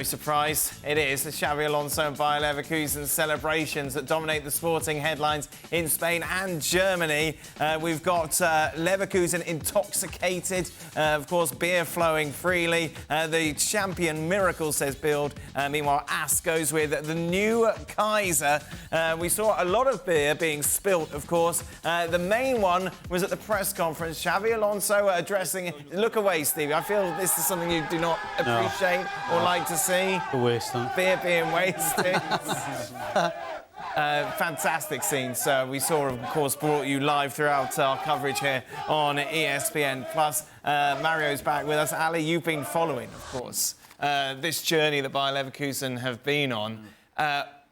Surprise, it is the Xabi Alonso and Bayer Leverkusen celebrations that dominate the sporting headlines in Spain and Germany. We've got Leverkusen intoxicated, of course, beer flowing freely. The champion miracle, says Bild. Meanwhile, AS goes with the new Kaiser. We saw a lot of beer being spilt, of course. The main one was at the press conference. Xabi Alonso addressing... Look away, Stevie. I feel this is something you do not appreciate or like to see. Beer being wasted. Fantastic scenes. We saw, of course, brought you live throughout our coverage here on ESPN+. Mario's back with us. Ali, you've been following, of course, this journey that Bayer Leverkusen have been on.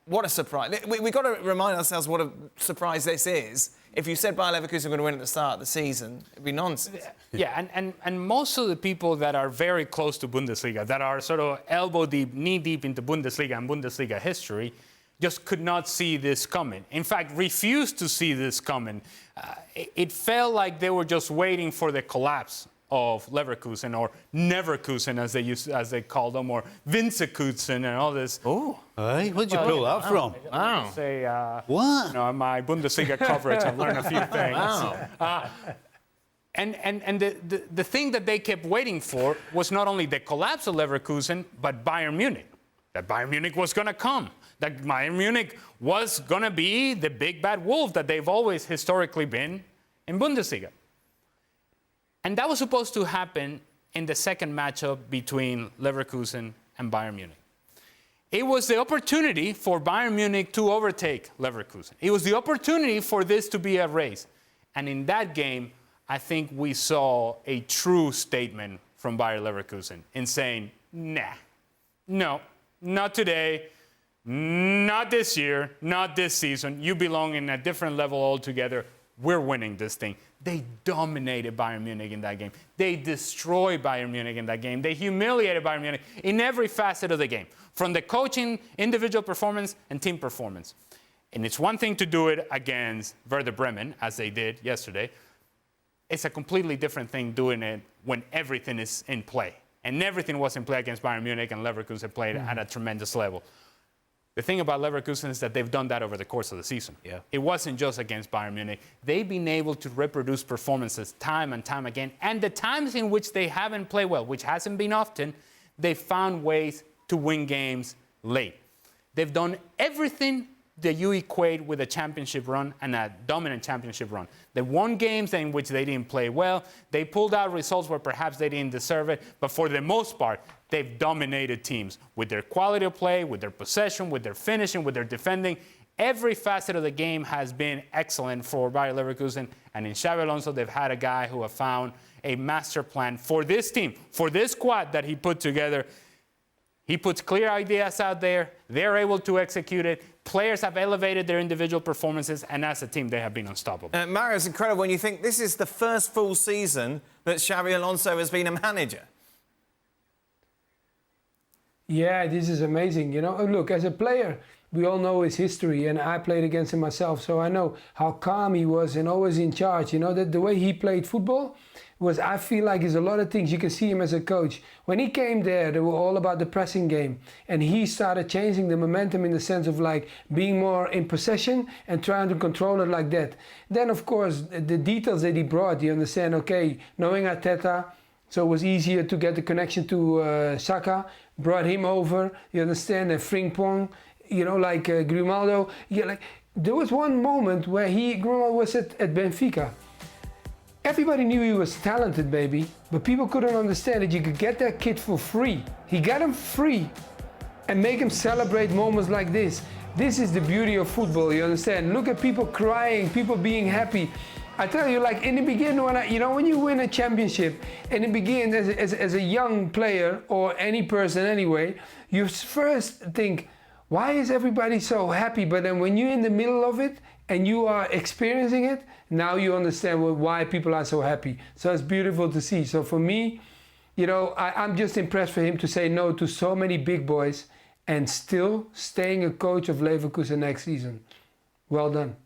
What a surprise. We've got to remind ourselves what a surprise this is. If you said Bayer Leverkusen were going to win at the start of the season, it'd be nonsense. Yeah, and most of the people that are very close to Bundesliga, that are sort of elbow deep, knee deep into Bundesliga and Bundesliga history, just could not see this coming. In fact, refused to see this coming. It felt like they were just waiting for the collapse of Leverkusen, or Neverkusen as they called them, or Winzekusen and all this. Oh, hey, where'd you pull that from? Wow. Say, what? You know, my Bundesliga coverage, I've learned a few things. Wow. And the thing that they kept waiting for was not only the collapse of Leverkusen, but Bayern Munich. That Bayern Munich was going to come. That Bayern Munich was going to be the big bad wolf that they've always historically been in Bundesliga. And that was supposed to happen in the second matchup between Leverkusen and Bayern Munich. It was the opportunity for Bayern Munich to overtake Leverkusen. It was the opportunity for this to be a race. And in that game, I think we saw a true statement from Bayer Leverkusen in saying, nah, no, not today, not this year, not this season. You belong in a different level altogether. We're winning this thing. They dominated Bayern Munich in that game. They destroyed Bayern Munich in that game. They humiliated Bayern Munich in every facet of the game, from the coaching, individual performance, and team performance. And it's one thing to do it against Werder Bremen, as they did yesterday. It's a completely different thing doing it when everything is in play. And everything was in play against Bayern Munich, and Leverkusen played at a tremendous level. The thing about Leverkusen is that they've done that over the course of the season. Yeah. It wasn't just against Bayern Munich. They've been able to reproduce performances time and time again. And the times in which they haven't played well, which hasn't been often, they've found ways to win games late. They've done everything that you equate with a championship run and a dominant championship run. They won games in which they didn't play well. They pulled out results where perhaps they didn't deserve it. But for the most part, they've dominated teams with their quality of play, with their possession, with their finishing, with their defending. Every facet of the game has been excellent for Bayer Leverkusen. And in Xabi Alonso, they've had a guy who have found a master plan for this team, for this squad that he put together. He puts clear ideas out there. They're able to execute it. Players have elevated their individual performances, and as a team, they have been unstoppable. Mario, it's incredible when you think this is the first full season that Xabi Alonso has been a manager. Yeah, this is amazing. You know, look, as a player, we all know his history, and I played against him myself, so I know how calm he was and always in charge. You know, that the way he played football was, I feel like, there's a lot of things you can see him as a coach. When he came there, they were all about the pressing game, and he started changing the momentum in the sense of like being more in possession and trying to control it like that. Then, of course, the details that he brought, you understand, okay, knowing Arteta, so it was easier to get the connection to Saka, brought him over, you understand, and Frimpong, you know, like Grimaldo. Yeah, like, there was one moment where Grimaldo was at Benfica. Everybody knew he was talented, baby, but people couldn't understand that you could get that kid for free. He got him free and make him celebrate moments like this. This is the beauty of football, you understand? Look at people crying, people being happy. I tell you, like in the beginning, when you win a championship, in the beginning as a young player or any person anyway, you first think, why is everybody so happy? But then when you're in the middle of it and you are experiencing it, now you understand why people are so happy. So it's beautiful to see. So for me, you know, I'm just impressed for him to say no to so many big boys and still staying a coach of Leverkusen next season. Well done.